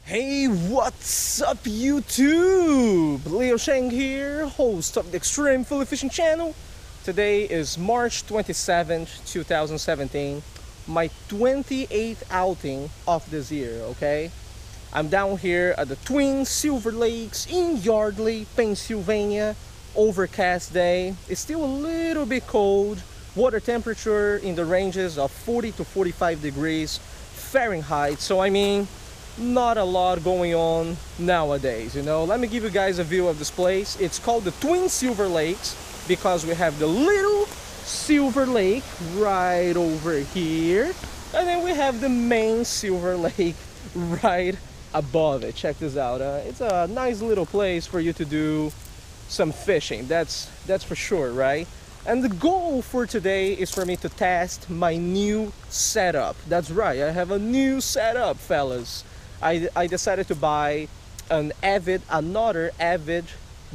Hey, what's up YouTube? Leo Sheng here, host of the Extreme Fully Fishing channel. Today is March 27th, 2017, my 28th outing of this year, okay? I'm down here at the Twin Silver Lakes in Yardley, Pennsylvania. Overcast day. It's still a little bit cold. Water temperature in the ranges of 40 to 45 degrees Fahrenheit. So I mean, not a lot going on nowadays, you know. Let me give you guys a view of this place. It's called the Twin Silver Lakes because we have the little Silver Lake right over here, and then we have the main Silver Lake right above it. Check this out. It's a nice little place for you to do some fishing, that's for sure, right? And the goal for today is for me to test my new setup. That's right, I have a new setup, fellas. I decided to buy another Avid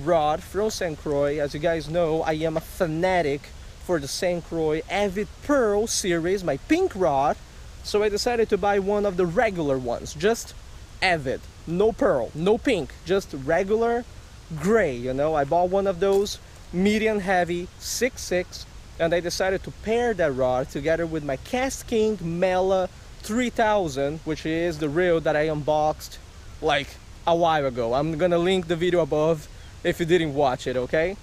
rod from St. Croix. As you guys know, I am a fanatic for the St. Croix Avid Pearl series, my pink rod. So I decided to buy one of the regular ones, just Avid, no pearl, no pink, just regular gray, you know. I bought one of those, medium heavy, 6.6, and I decided to pair that rod together with my KastKing Mela 3000, which is the reel that I unboxed like a while ago. I'm gonna link the video above if you didn't watch it, okay?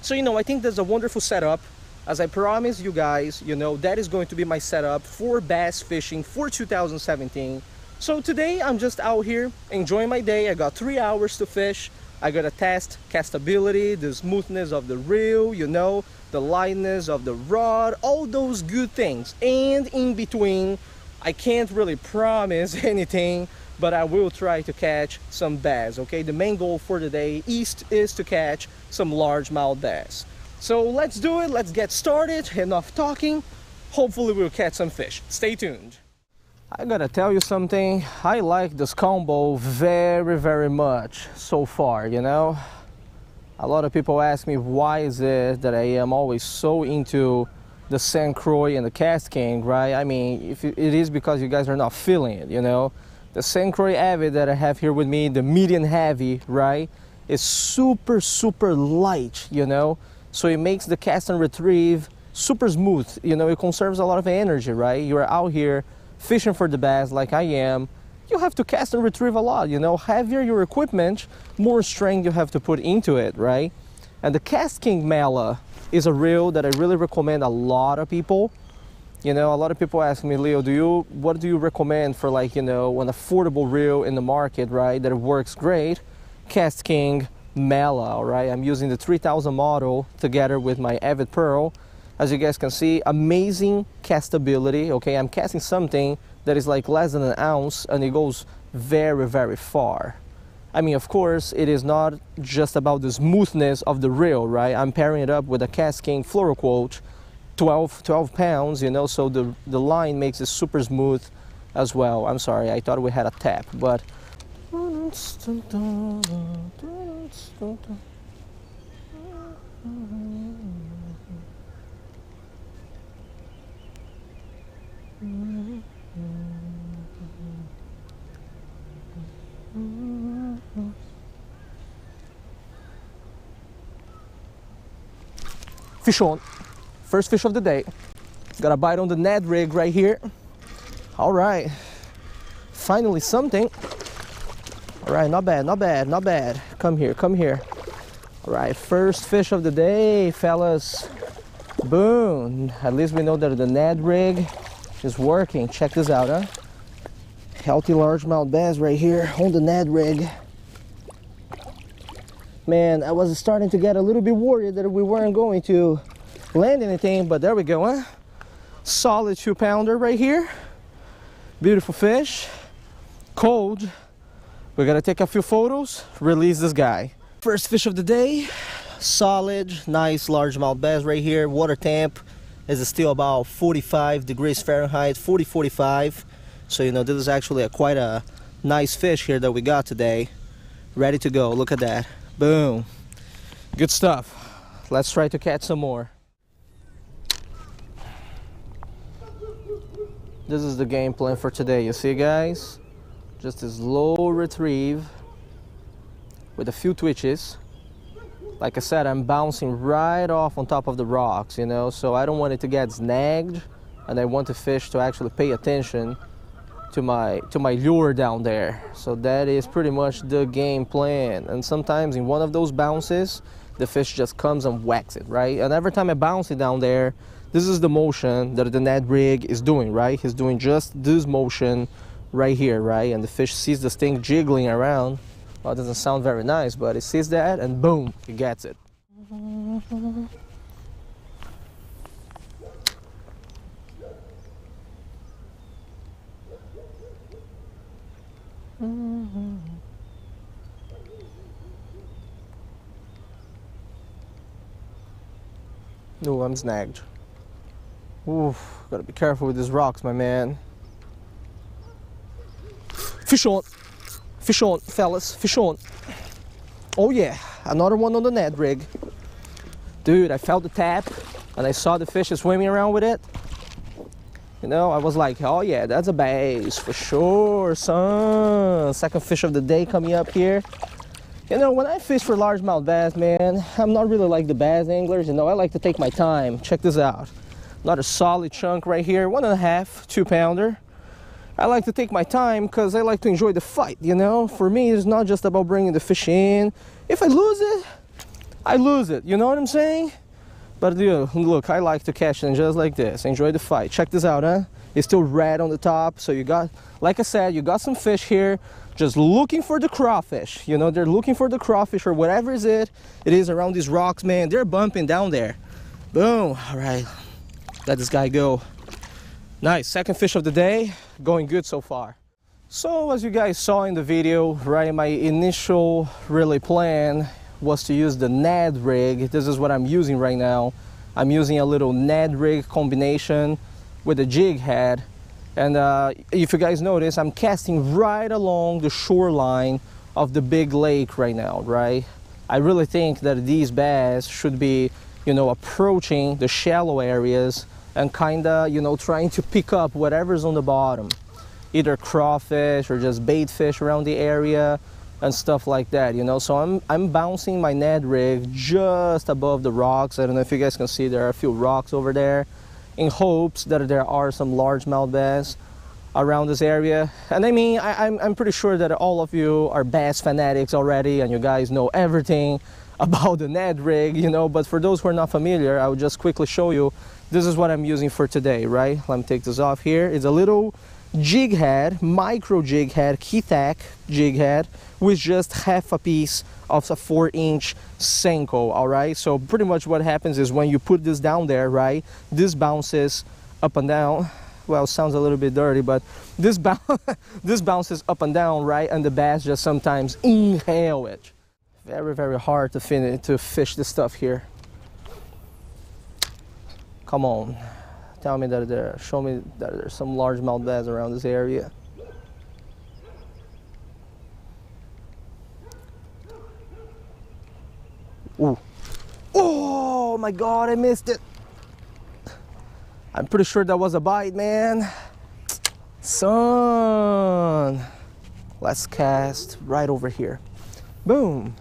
So, you know, I think that's a wonderful setup. As I promised you guys, you know, that is going to be my setup for bass fishing for 2017. So today I'm just out here enjoying my day. I got 3 hours to fish. I gotta test castability, the smoothness of the reel, you know, the lightness of the rod, all those good things. And in between, I can't really promise anything, but I will try to catch some bass, okay? The main goal for the day is to catch some largemouth bass. So let's do it, let's get started. Enough talking. Hopefully we'll catch some fish. Stay tuned. I gotta tell you something, I like this combo very much so far, you know? A lot of people ask me why is it that I am always so into the St. Croix and the KastKing, right? I mean, if it is because you guys are not feeling it, you know? The St. Croix Avid that I have here with me, the medium heavy, right, is super light, you know? So it makes the cast and retrieve super smooth, you know? It conserves a lot of energy, right? You're out here fishing for the bass like I am, you have to cast and retrieve a lot, you know. Heavier your equipment, more strength you have to put into it, right? And the KastKing Mela is a reel that I really recommend a lot of people. You know, a lot of people ask me, Leo, what do you recommend for, like, you know, an affordable reel in the market, right, that works great? KastKing Mela, all right? I'm using the 3000 model together with my Avid Pearl. As you guys can see, amazing castability, okay? I'm casting something that is like less than an ounce and it goes very far. I mean, of course, it is not just about the smoothness of the reel, right? I'm pairing it up with a KastKing Fluoroquote, 12 pounds, you know, so the line makes it super smooth as well. I'm sorry, I thought we had a tap, but... Fish on. First fish of the day. Got a bite on the NED rig right here. All right. Finally something. All right, not bad. Come here. All right, first fish of the day, fellas. Boom. At least we know that the NED rig is working. Check this out, huh? Healthy largemouth bass right here on the NED rig. Man, I was starting to get a little bit worried that we weren't going to land anything, but there we go, huh? Solid 2-pounder right here. Beautiful fish. Cold. We gotta take a few photos, release this guy. First fish of the day. Solid, nice largemouth bass right here. Water temp is still about 45 degrees Fahrenheit, 40-45. So, you know, this is actually quite a nice fish here that we got today. Ready to go, look at that. Boom. Good stuff. Let's try to catch some more. This is the game plan for today, you see, guys? Just a slow retrieve with a few twitches. Like I said, I'm bouncing right off on top of the rocks, you know, so I don't want it to get snagged, and I want the fish to actually pay attention to my lure down there. So that is pretty much the game plan. And sometimes in one of those bounces, the fish just comes and whacks it, right? And every time I bounce it down there, this is the motion that the Ned rig is doing, right? He's doing just this motion right here, right? And the fish sees this thing jiggling around. Well, it doesn't sound very nice, but it sees that and boom, it gets it. No, I'm snagged. Oof, gotta be careful with these rocks, my man. Fish on, fellas, fish on. Oh yeah, another one on the Ned rig. Dude, I felt the tap and I saw the fish swimming around with it. You know, I was like, oh yeah, that's a bass for sure, son. Second fish of the day coming up here. You know, when I fish for largemouth bass, man, I'm not really like the bass anglers. You know, I like to take my time. Check this out. Another solid chunk right here, 1.5, 2 pounder. I like to take my time because I like to enjoy the fight, you know. For me, it's not just about bringing the fish in. If I lose it, I lose it. You know what I'm saying? But dude, look, I like to catch them just like this. Enjoy the fight. Check this out, huh? It's still red on the top. So you got, like I said, you got some fish here just looking for the crawfish. You know, they're looking for the crawfish or whatever it is around these rocks, man. They're bumping down there. Boom. All right. Let this guy go. Nice. Second fish of the day. Going good so far. So as you guys saw in the video, right, my initial really plan was to use the Ned rig. This is what I'm using right now. I'm using a little Ned rig combination with a jig head. And if you guys notice, I'm casting right along the shoreline of the big lake right now, right? I really think that these bass should be, you know, approaching the shallow areas and kind of, you know, trying to pick up whatever's on the bottom. Either crawfish or just bait fish around the area and stuff like that, you know. So I'm bouncing my Ned rig just above the rocks. I don't know if you guys can see, there are a few rocks over there, in hopes that there are some largemouth bass around this area. And I mean, I'm pretty sure that all of you are bass fanatics already and you guys know everything about the Ned rig, you know. But for those who are not familiar, I will just quickly show you. This is what I'm using for today, right? Let me take this off here. It's a little jig head, micro jig head, Keitech jig head, with just half a piece of a 4-inch Senko, all right? So pretty much what happens is when you put this down there, right, this bounces up and down. Well, sounds a little bit dirty, but this bounces up and down, right? And the bass just sometimes inhale it. Very, very hard to fish this stuff here. Come on. Tell me that show me that there's some largemouth bass around this area. Ooh. Oh my God, I missed it. I'm pretty sure that was a bite, man. Son. Let's cast right over here. Boom.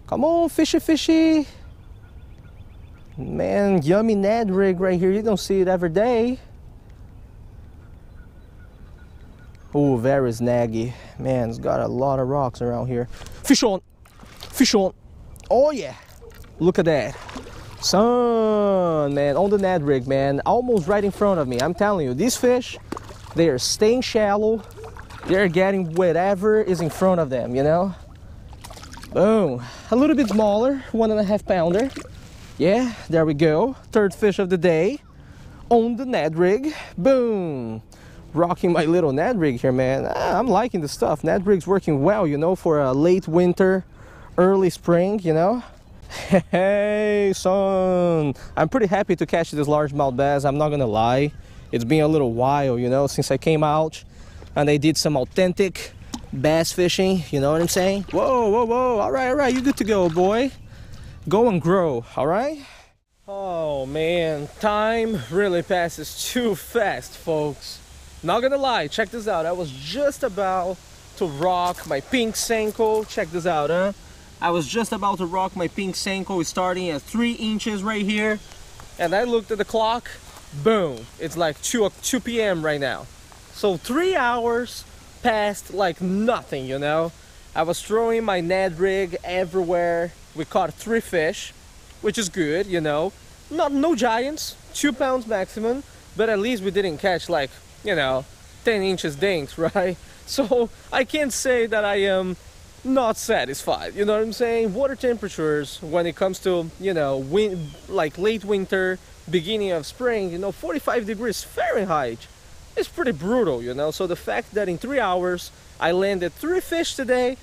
Come on, fishy, fishy. Man, yummy Ned rig right here. You don't see it every day. Oh, very snaggy. Man, it's got a lot of rocks around here. Fish on. Fish on. Oh, yeah. Look at that. Son, man, on the Ned rig, man. Almost right in front of me. I'm telling you, these fish, they are staying shallow. They're getting whatever is in front of them, you know? Boom. A little bit smaller, 1.5 pounder. Yeah, there we go. Third fish of the day on the Ned rig. Boom. Rocking my little Ned rig here, man. I'm liking the stuff. Ned rig's working well, you know, for a late winter, early spring, you know. Hey, son. I'm pretty happy to catch this largemouth bass. I'm not gonna lie. It's been a little while, you know, since I came out and I did some authentic bass fishing, you know what I'm saying? Whoa, whoa, whoa. All right, you good to go, boy. Go and grow, all right? Oh man, time really passes too fast, folks. Not gonna lie, check this out. I was just about to rock my pink Senko. Check this out, huh? I was just about to rock my pink Senko starting at 3 inches right here. And I looked at the clock, boom, it's like 2 p.m. right now. So 3 hours passed like nothing, you know? I was throwing my NED rig everywhere. We caught 3 fish, which is good, you know. No giants, 2 pounds maximum, but at least we didn't catch like, you know, 10 inches dinks, right? So I can't say that I am not satisfied, you know what I'm saying? Water temperatures when it comes to, you know, like late winter, beginning of spring, you know, 45 degrees Fahrenheit is pretty brutal, you know. So the fact that in 3 hours I landed 3 fish today,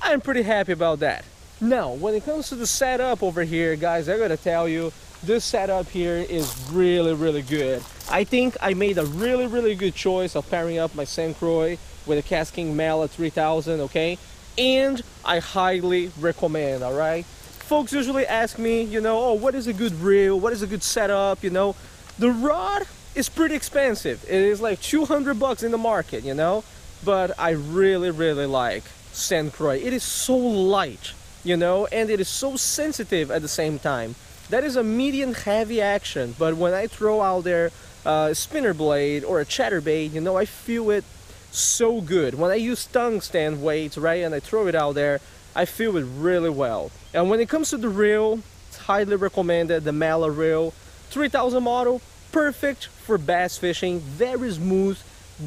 I'm pretty happy about that. Now, when it comes to the setup over here, guys, I gotta tell you, this setup here is really good. I think I made a really good choice of pairing up my St. Croix with a KastKing Mela 3000, okay? And I highly recommend, all right? Folks usually ask me, you know, oh, what is a good reel? What is a good setup, you know? The rod is pretty expensive. It is like 200 bucks in the market, you know? But I really like St. Croix. It is so light, you know, and it is so sensitive at the same time. That is a medium heavy action, but when I throw out there a spinner blade or a chatterbait, you know, I feel it so good. When I use tungsten weights, right, and I throw it out there, I feel it really well. And when it comes to the reel, it's highly recommended, the Mela reel, 3000 model, perfect for bass fishing, very smooth,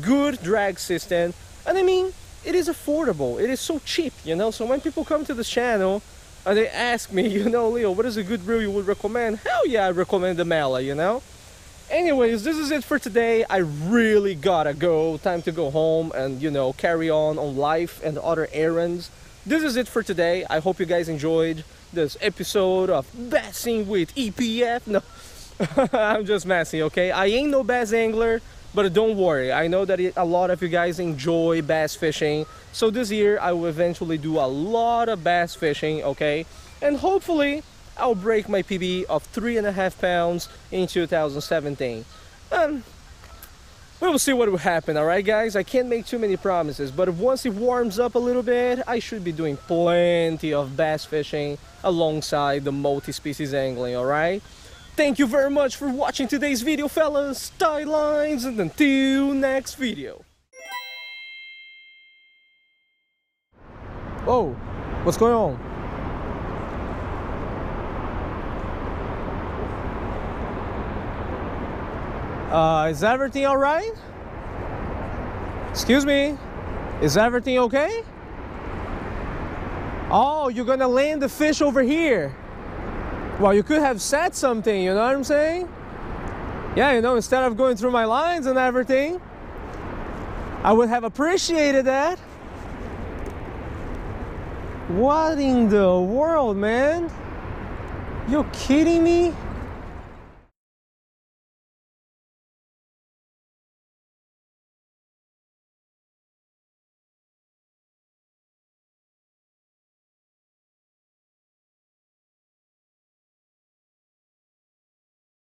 good drag system, and I mean, it is affordable, it is so cheap, you know. So when people come to this channel and they ask me, you know, Leo, what is a good reel you would recommend? Hell yeah, I recommend the Mela, you know. Anyways, this is it for today. I really gotta go. Time to go home and, you know, carry on life and other errands. This is it for today. I hope you guys enjoyed this episode of Bassing with EPF. No, I'm just messing, okay? I ain't no bass angler, but don't worry. I know that a lot of you guys enjoy bass fishing. So this year, I will eventually do a lot of bass fishing, okay? And hopefully, I'll break my PB of 3.5 pounds in 2017. And we will see what will happen, alright guys? I can't make too many promises, but once it warms up a little bit, I should be doing plenty of bass fishing alongside the multi-species angling, alright? Thank you very much for watching today's video, fellas. Tie lines, and until next video. Oh, what's going on? Is everything all right? Excuse me, is everything okay? Oh, you're gonna land the fish over here. Well, you could have said something, you know what I'm saying? Yeah, you know, instead of going through my lines and everything, I would have appreciated that. What in the world, man? You kidding me?